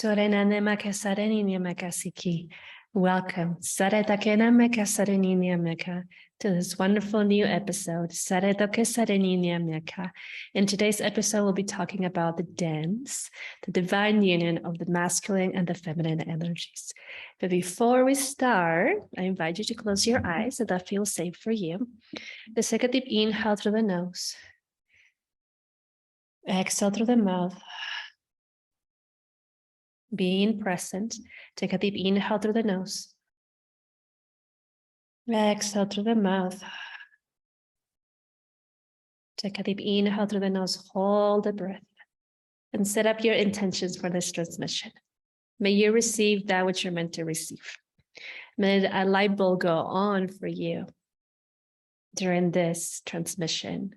Welcome to this wonderful new episode. In today's episode, we'll be talking about the dance, the divine union of the masculine and the feminine energies. But before we start, I invite you to close your eyes so that feels safe for you. Let's take a deep inhale through the nose. Exhale through the mouth. Being present, take a deep inhale through the nose. Exhale through the mouth. Take a deep inhale through the nose, hold the breath, and set up your intentions for this transmission. May you receive that which you're meant to receive. May a light bulb go on for you during this transmission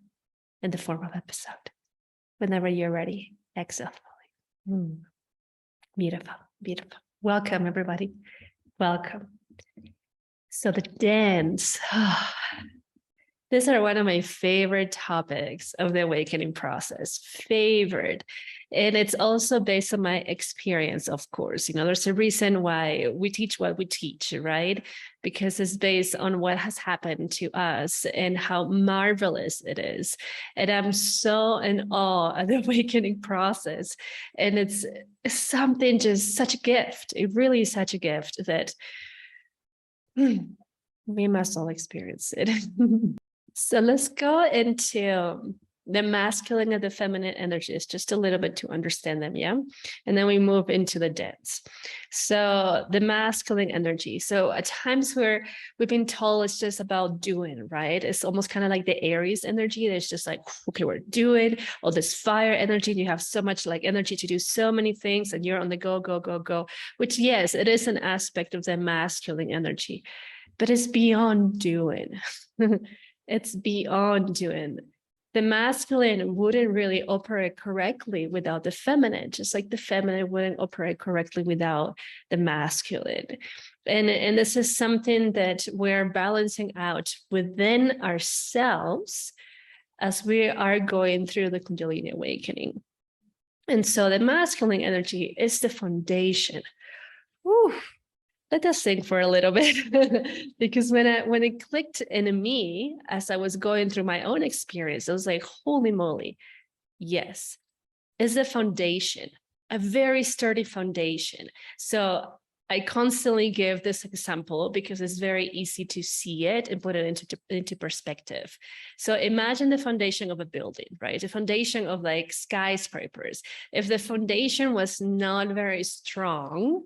in the form of episode. Whenever you're ready, exhale fully. Beautiful, beautiful. Welcome, everybody. Welcome. So the dance. These are one of my favorite topics of the awakening process. Favorite. And it's also based on my experience, of course. You know, there's a reason why we teach what we teach, right? Because it's based on what has happened to us and how marvelous it is. And I'm so in awe of the awakening process. And it's something, just such a gift. It really is such a gift that we must all experience it. So let's go into the masculine and the feminine energies just a little bit to understand them, yeah? And then we move into the dance. So the masculine energy. So at times where we've been told it's just about doing, right? It's almost kind of like the Aries energy. It's just like, okay, we're doing all this fire energy. And you have so much like energy to do so many things and you're on the go, go, go, go, which yes, it is an aspect of the masculine energy, but it's beyond doing. It's beyond doing. The masculine wouldn't really operate correctly without the feminine, just like the feminine wouldn't operate correctly without the masculine. And this is something that we're balancing out within ourselves as we are going through the Kundalini awakening. And so the masculine energy is the foundation. Whew. Let us think for a little bit, because when it clicked in me as I was going through my own experience, I was like, holy moly, yes, it's the foundation, a very sturdy foundation. So I constantly give this example because it's very easy to see it and put it into perspective. So imagine the foundation of a building, right? The foundation of like skyscrapers. If the foundation was not very strong,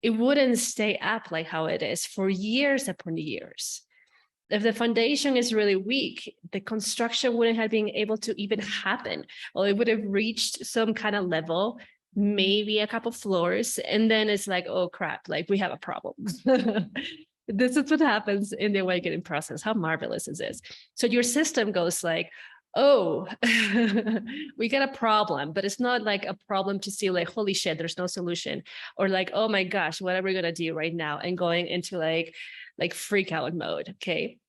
it wouldn't stay up like how it is for years upon years. If the foundation is really weak, the construction wouldn't have been able to even happen, or it would have reached some kind of level, maybe a couple floors, and then it's like, oh crap, like we have a problem. This is what happens in the awakening process. How marvelous is this? So your system goes like, oh, we got a problem, but it's not like a problem to see like, holy shit, there's no solution, or like, oh my gosh, what are we gonna do right now? And going into like freak out mode, okay?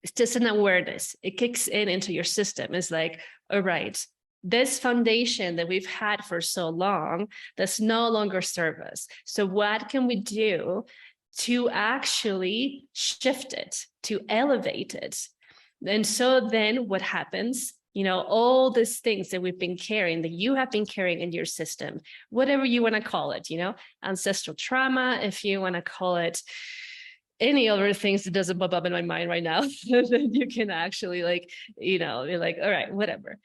It's just an awareness. It kicks into your system. It's like, all right, this foundation that we've had for so long does no longer serve us. So what can we do to actually shift it, to elevate it? And so then what happens, you know, all these things that we've been carrying, that you have been carrying in your system, whatever you want to call it, you know, ancestral trauma, if you want to call it any other things that doesn't pop up in my mind right now, then you can actually like, you know, be like, all right, whatever.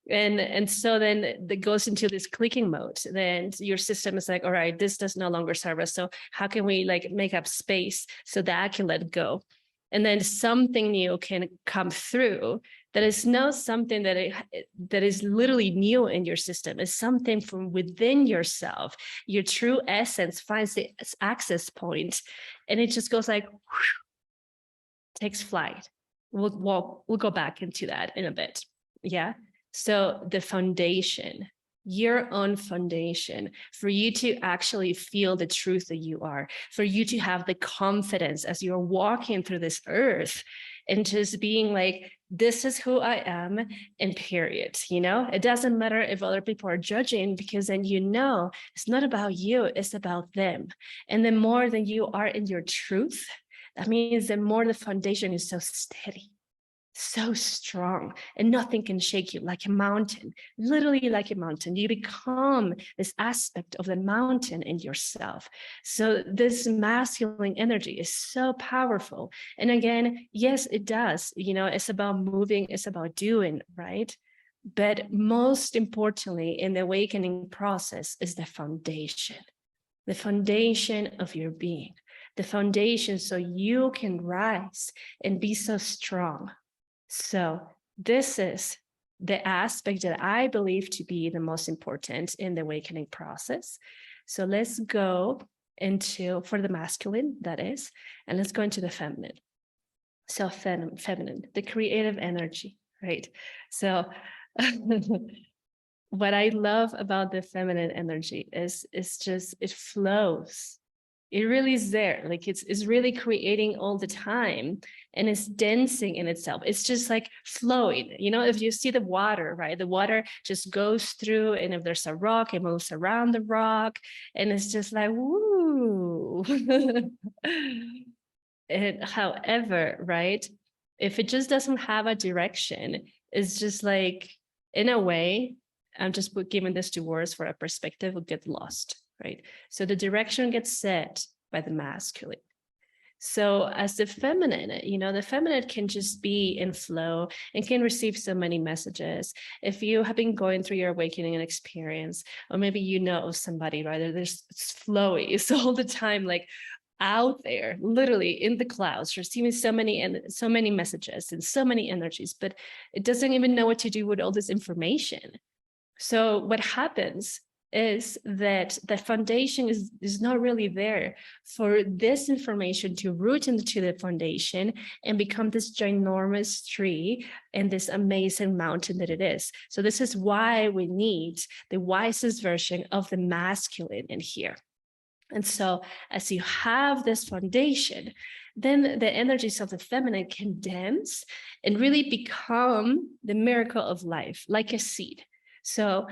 And so then it goes into this clicking mode. Then your system is like, all right, this does no longer serve us. So how can we like make up space so that I can let go? And then something new can come through that is not something that is literally new in your system. It's something from within yourself. Your true essence finds the access point, and it just goes like, whoosh, takes flight. We'll go back into that in a bit. Yeah. So the foundation, your own foundation, for you to actually feel the truth that you are, for you to have the confidence as you're walking through this earth and just being like, this is who I am, and period. It doesn't matter if other people are judging, because then it's not about you, it's about them. And the more that you are in your truth, that means the more the foundation is so steady, so strong, and nothing can shake you, like a mountain, literally like a mountain. You become this aspect of the mountain in yourself. So this masculine energy is so powerful. And again, yes, it does, it's about moving, it's about doing, right? But most importantly, in the awakening process is the foundation of your being, the foundation so you can rise and be so strong. So this is the aspect that I believe to be the most important in the awakening process. So let's go into, for the masculine, that is, and let's go into the feminine. So feminine, the creative energy, right? So what I love about the feminine energy is just, it flows. It really is there. Like it's really creating all the time, and it's dancing in itself. It's just like flowing. If you see the water, right? The water just goes through, and if there's a rock, it moves around the rock, and it's just like, woo. And however, right? If it just doesn't have a direction, it's just like, in a way, I'm just giving this to words for a perspective, will get lost. Right? So the direction gets set by the masculine. So as the feminine, the feminine can just be in flow and can receive so many messages. If you have been going through your awakening and experience, or maybe of somebody, right? There's flowy, it's all the time, like out there, literally in the clouds, receiving so many messages and so many energies, but it doesn't even know what to do with all this information. So what happens is that the foundation is not really there for this information to root into the foundation and become this ginormous tree and this amazing mountain that it is. So this is why we need the wisest version of the masculine in here. And so as you have this foundation, then the energies of the feminine can dance and really become the miracle of life, like a seed. So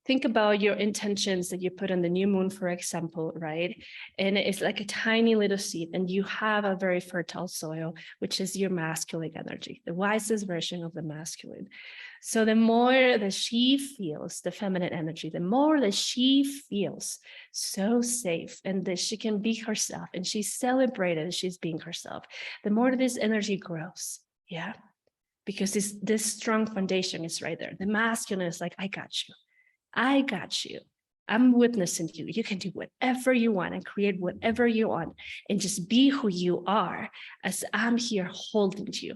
think about your intentions that you put on the new moon, for example, right? And it's like a tiny little seed, and you have a very fertile soil, which is your masculine energy, the wisest version of the masculine. So the more that she feels the feminine energy, the more that she feels so safe and that she can be herself, and she's celebrated as she's being herself, the more that this energy grows. Yeah. Because this strong foundation is right there. The masculine is like, I got you. I'm witnessing you. You can do whatever you want and create whatever you want and just be who you are as I'm here holding you.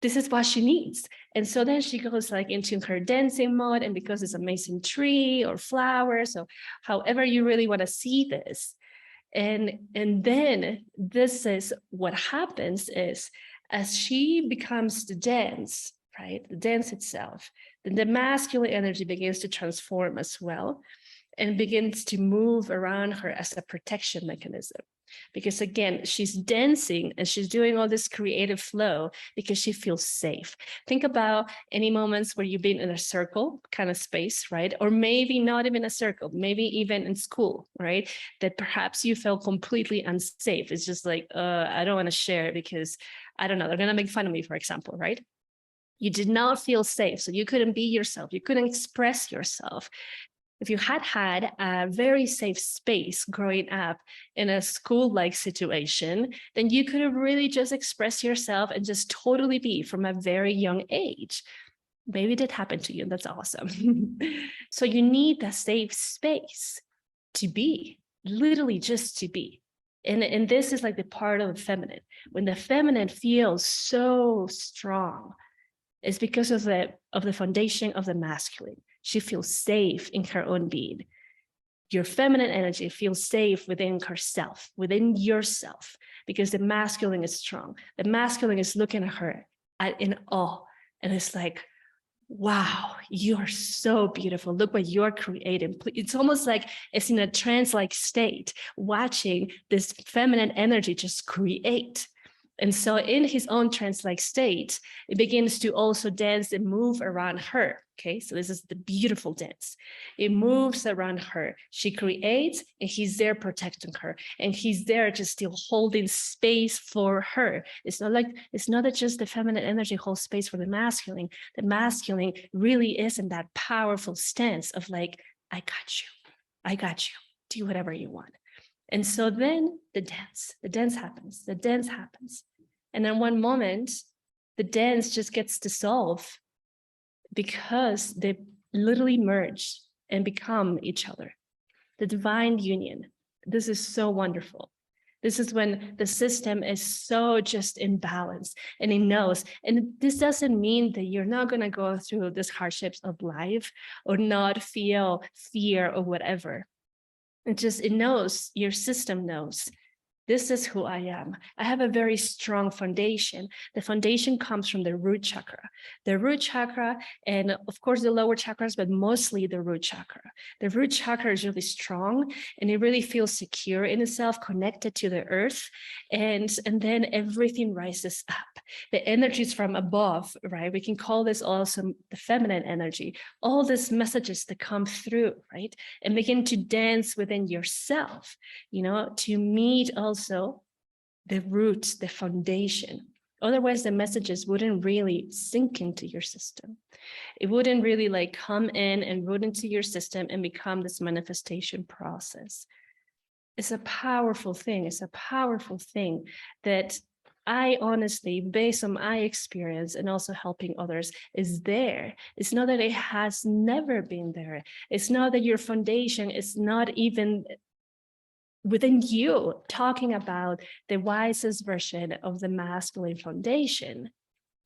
This is what she needs. And so then she goes like into her dancing mode, and because it's amazing tree or flowers, or however you really want to see this. And then this is what happens is, as she becomes the dance, right? The dance itself, then the masculine energy begins to transform as well and begins to move around her as a protection mechanism. Because again, she's dancing and she's doing all this creative flow because she feels safe. Think about any moments where you've been in a circle kind of space, right? Or maybe not even a circle, maybe even in school, right? That perhaps you felt completely unsafe. It's just like, I don't want to share because I don't know, they're going to make fun of me, for example, right? You did not feel safe, so you couldn't be yourself. You couldn't express yourself. If you had a very safe space growing up in a school-like situation, then you could have really just expressed yourself and just totally be from a very young age. Maybe that happened to you, and that's awesome. So you need that safe space to be, literally just to be. And this is like the part of the feminine. When the feminine feels so strong, it's because of the foundation of the masculine. She feels safe in her own being. Your feminine energy feels safe within herself, within yourself, because the masculine is strong. The masculine is looking at her in awe, and it's like, wow, you are so beautiful. Look what you're creating. It's almost like it's in a trance-like state, watching this feminine energy just create. And so in his own trance-like state, it begins to also dance and move around her. Okay, so this is the beautiful dance. It moves around her. She creates, and he's there protecting her. And he's there just still holding space for her. It's not that just the feminine energy holds space for the masculine. The masculine really is in that powerful stance of like, I got you, do whatever you want. And so then the dance happens. And then one moment, the dance just gets dissolved because they literally merge and become each other. The divine union. This is so wonderful. This is when the system is so just in balance and it knows. And this doesn't mean that you're not going to go through these hardships of life or not feel fear or whatever. It knows, your system knows. This is who I am. I have a very strong foundation. The foundation comes from the root chakra. The root chakra, and of course the lower chakras, but mostly the root chakra. The root chakra is really strong and it really feels secure in itself, connected to the earth. And then everything rises up. The energies from above, right? We can call this also the feminine energy. All these messages that come through, right? And begin to dance within yourself, to meet also the roots, the foundation. Otherwise, the messages wouldn't really sink into your system. It wouldn't really like come in and root into your system and become this manifestation process. It's a powerful thing. It's a powerful thing that I honestly, based on my experience and also helping others, is there. It's not that it has never been there. It's not that your foundation is not even within you, talking about the wisest version of the masculine foundation.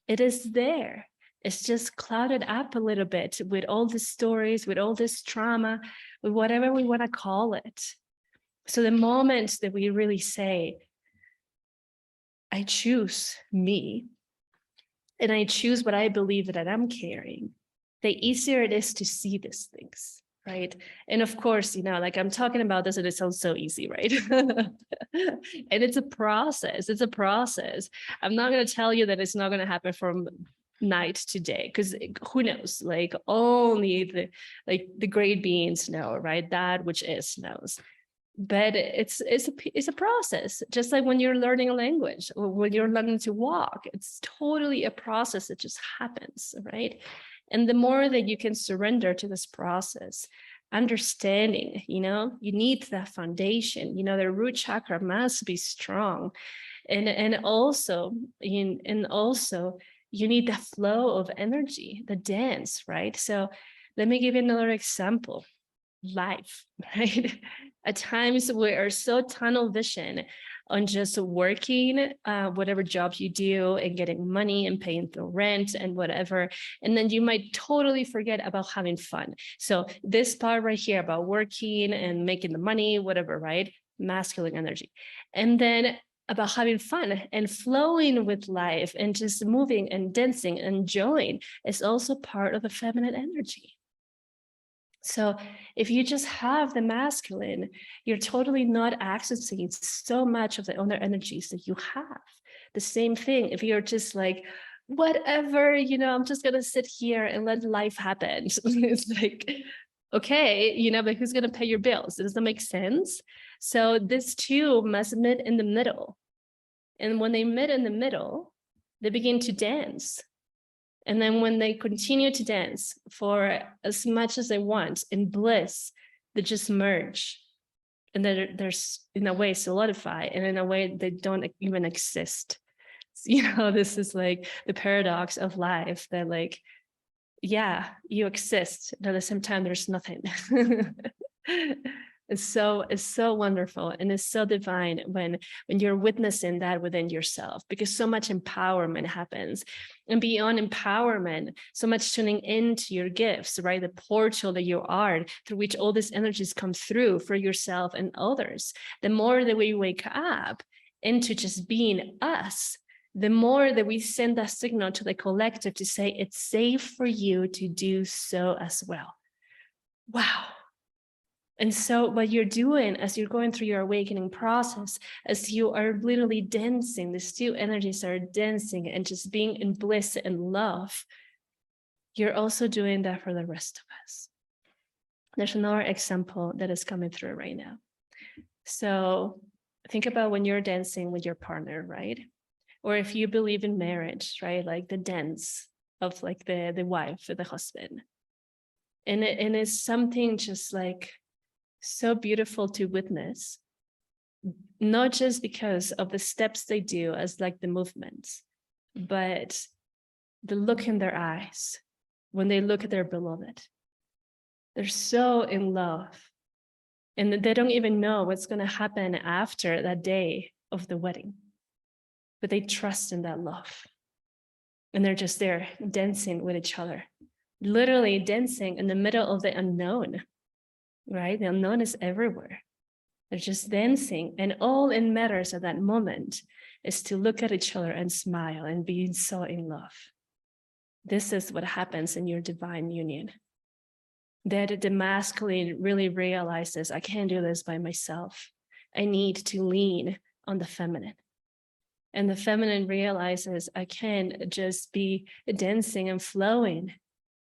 It is there. It's just clouded up a little bit with all the stories, with all this trauma, with whatever we want to call it. So the moment that we really say, I choose me, and I choose what I believe that I'm carrying, the easier it is to see these things, right? And of course, like I'm talking about this and it sounds so easy, right? And it's a process. It's a process. I'm not going to tell you that it's not going to happen from night to day, because who knows? Like only the great beings know, right? That which is knows. But it's a process, just like when you're learning a language or when you're learning to walk. It's totally a process that just happens, right? And the more that you can surrender to this process, understanding, you need that foundation. The root chakra must be strong, and also you need the flow of energy, the dance, right? So let me give you another example. Life, right? At times we are so tunnel vision on just working, whatever job you do, and getting money and paying the rent and whatever. And then you might totally forget about having fun. So this part right here about working and making the money, whatever, right? Masculine energy. And then about having fun and flowing with life and just moving and dancing and enjoying is also part of the feminine energy. So if you just have the masculine, you're totally not accessing so much of the other energies that you have. The same thing, if you're just like, whatever, I'm just going to sit here and let life happen. It's like, okay, but who's going to pay your bills? Does that make sense? So this two must meet in the middle. And when they meet in the middle, they begin to dance. And then when they continue to dance for as much as they want in bliss, they just merge. And they're in a way solidify, and in a way they don't even exist. This is like the paradox of life, that like, yeah, you exist, but at the same time, there's nothing. It's so wonderful, and it's so divine when you're witnessing that within yourself, because so much empowerment happens. And beyond empowerment, so much tuning into your gifts, right? The portal that you are, through which all these energies come through for yourself and others. The more that we wake up into just being us, the more that we send that signal to the collective to say it's safe for you to do so as well. Wow. And so what you're doing as you're going through your awakening process, as you are literally dancing, these two energies are dancing and just being in bliss and love, you're also doing that for the rest of us. There's another example that is coming through right now. So think about when you're dancing with your partner, right? Or if you believe in marriage, right? Like the dance of like the wife or the husband. And it's something just like so beautiful to witness, not just because of the steps they do as like the movements, but the look in their eyes when they look at their beloved. They're so in love, and they don't even know what's going to happen after that day of the wedding, but they trust in that love. And they're just there dancing with each other, literally dancing in the middle of the unknown, right? The unknown is everywhere. They're just dancing, and all it matters at that moment is to look at each other and smile and be so in love. This is what happens in your divine union. That the masculine really realizes, I can't do this by myself. I need to lean on the feminine. And the feminine realizes, I can't just be dancing and flowing.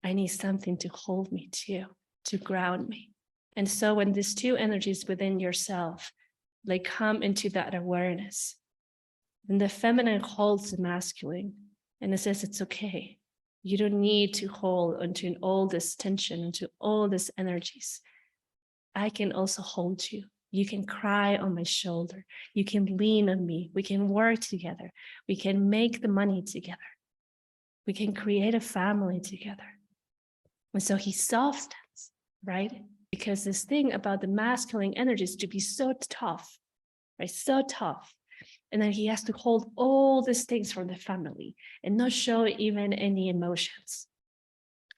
I need something to hold me to ground me. And so when these two energies within yourself, they come into that awareness, then the feminine holds the masculine and it says, it's okay. You don't need to hold onto all this tension, into all these energies. I can also hold you. You can cry on my shoulder. You can lean on me. We can work together. We can make the money together. We can create a family together. And so he softens, right? Because this thing about the masculine energy is to be so tough, right? So tough. And then he has to hold all these things from the family and not show even any emotions.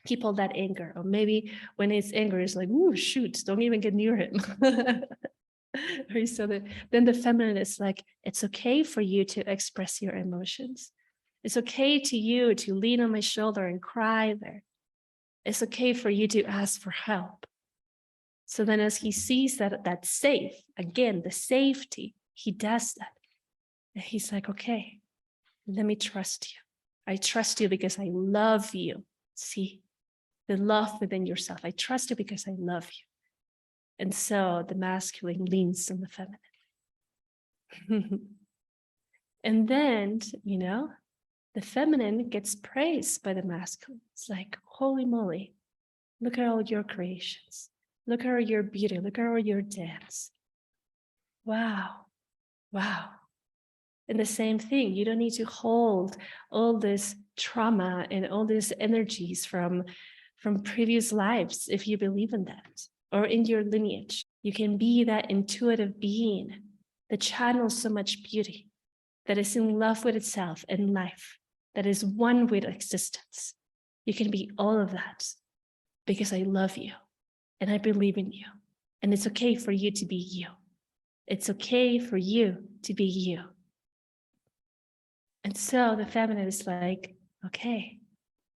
People that anger, or maybe when it's anger, it's like, ooh, shoot, don't even get near him. Right? So then the feminine is like, it's okay for you to express your emotions. It's okay to you to lean on my shoulder and cry there. It's okay for you to ask for help. So then as he sees that that's safe, again, the safety, he does that. And he's like, okay, let me trust you. I trust you because I love you. See, the love within yourself. I trust you because I love you. And so the masculine leans on the feminine. And then, the feminine gets praised by the masculine. It's like, holy moly, look at all your creations. Look at all your beauty. Look at all your dance. Wow. Wow. And the same thing, you don't need to hold all this trauma and all these energies from previous lives if you believe in that, or in your lineage. You can be that intuitive being that channels so much beauty, that is in love with itself and life, that is one with existence. You can be all of that because I love you and I believe in you. And it's okay for you to be you. It's okay for you to be you. And so the feminine is like, okay,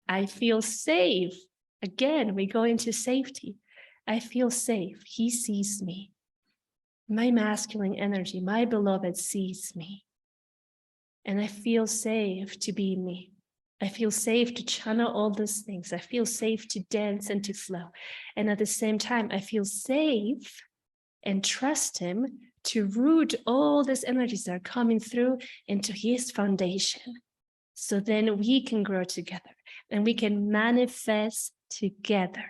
I feel safe. Again, we go into safety. I feel safe. He sees me. My masculine energy, my beloved sees me. And I feel safe to be me. I feel safe to channel all these things. I feel safe to dance and to flow. And at the same time, I feel safe and trust him to root all these energies that are coming through into his foundation. So then we can grow together and we can manifest together.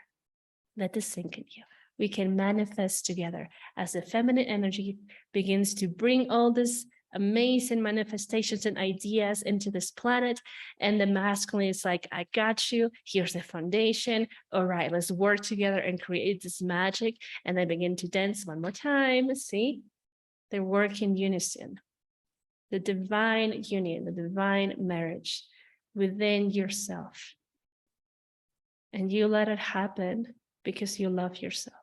Let this sink in you. We can manifest together as the feminine energy begins to bring all these amazing manifestations and ideas into this planet. And the masculine is like, I got you. Here's the foundation. All right, let's work together and create this magic. And they begin to dance one more time. See, they work in unison. The divine union, the divine marriage within yourself. And you let it happen because you love yourself.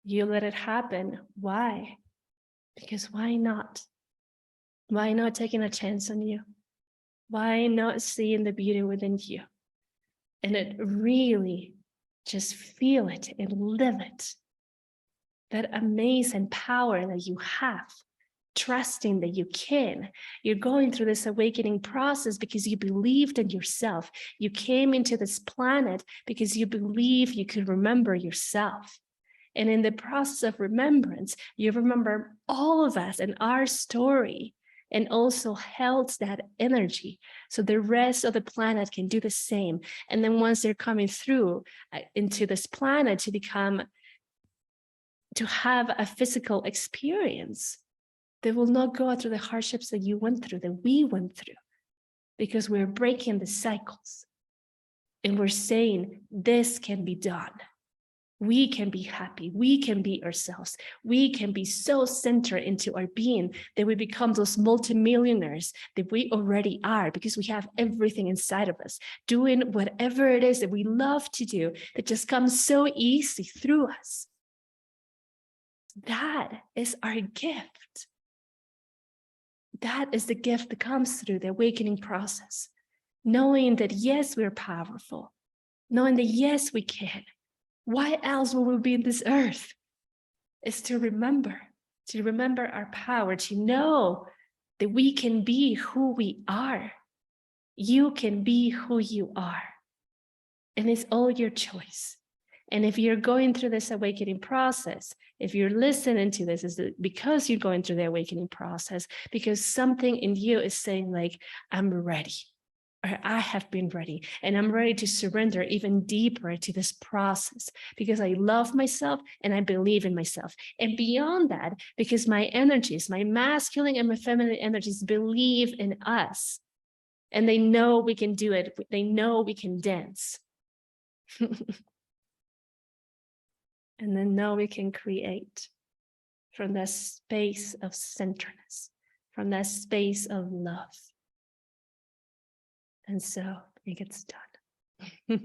You let it happen. Why? Because why not? Why not taking a chance on you? Why not seeing the beauty within you? And it really just feel it and live it. that amazing power that you have, trusting that you can. You're going through this awakening process because you believed in yourself. You came into this planet because you believe you could remember yourself. And in the process of remembrance, you remember all of us and our story, and also held that energy. So the rest of the planet can do the same. And then once they're coming through into this planet to have a physical experience, they will not go through the hardships that you went through, that we went through, because we're breaking the cycles. And we're saying, this can be done. We can be happy. We can be ourselves. We can be so centered into our being that we become those multimillionaires that we already are, because we have everything inside of us, doing whatever it is that we love to do, that just comes so easy through us. That is our gift. That is the gift that comes through the awakening process. Knowing that, yes, we're powerful. Knowing that, yes, we can. Why else will we be in this earth? Is to remember our power, to know that we can be who we are. You can be who you are. And it's all your choice. And if you're going through this awakening process, if you're listening to this, is because you're going through the awakening process, because something in you is saying like, I'm ready, or I have been ready, and I'm ready to surrender even deeper to this process because I love myself and I believe in myself. And beyond that, because my energies, my masculine and my feminine energies believe in us, and they know we can do it. They know we can dance. And then know we can create from that space of centeredness, from that space of love. And so it gets done.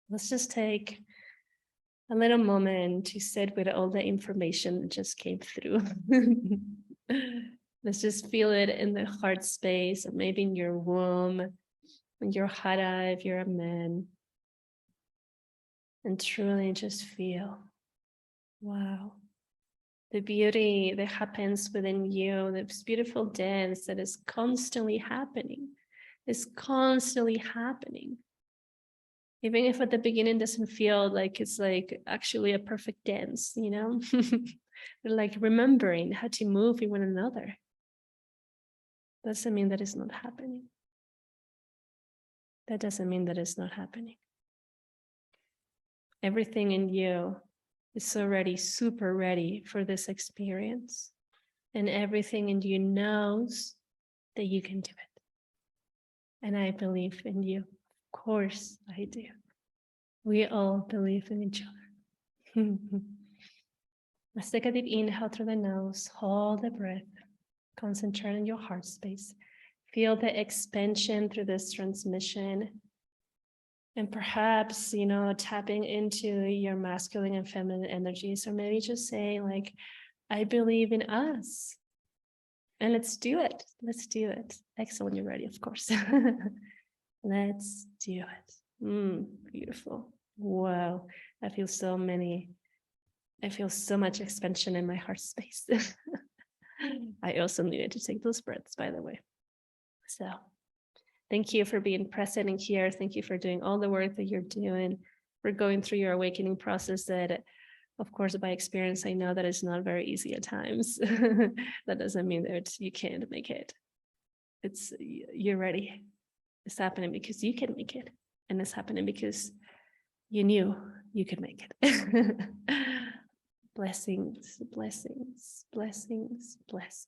Let's just take a little moment to sit with all the information that just came through. Let's just feel it in the heart space, or maybe in your womb, in your hara if you're a man. And truly just feel, wow, the beauty that happens within you, this beautiful dance that is constantly happening, is constantly happening. Even if at the beginning doesn't feel like it's like actually a perfect dance, you know? But like remembering how to move with one another doesn't mean that it's not happening. That doesn't mean that it's not happening. Everything in you is already super ready for this experience. And everything in you knows that you can do it. And I believe in you. Of course I do. We all believe in each other. Let's take a deep inhale through the nose. Hold the breath. Concentrate on your heart space. Feel the expansion through this transmission. And perhaps, you know, tapping into your masculine and feminine energies, or maybe just saying like, I believe in us. And let's do it. Let's do it. Excellent. You're ready, of course. Let's do it. Beautiful. Wow. I feel so much expansion in my heart space. I also needed to take those breaths, by the way. So thank you for being present in here. Thank you for doing all the work that you're doing. We're going through your awakening process that, of course, by experience, I know that it's not very easy at times. That doesn't mean that you can't make it. You're ready. It's happening because you can make it. And it's happening because you knew you could make it. Blessings, blessings, blessings, blessings.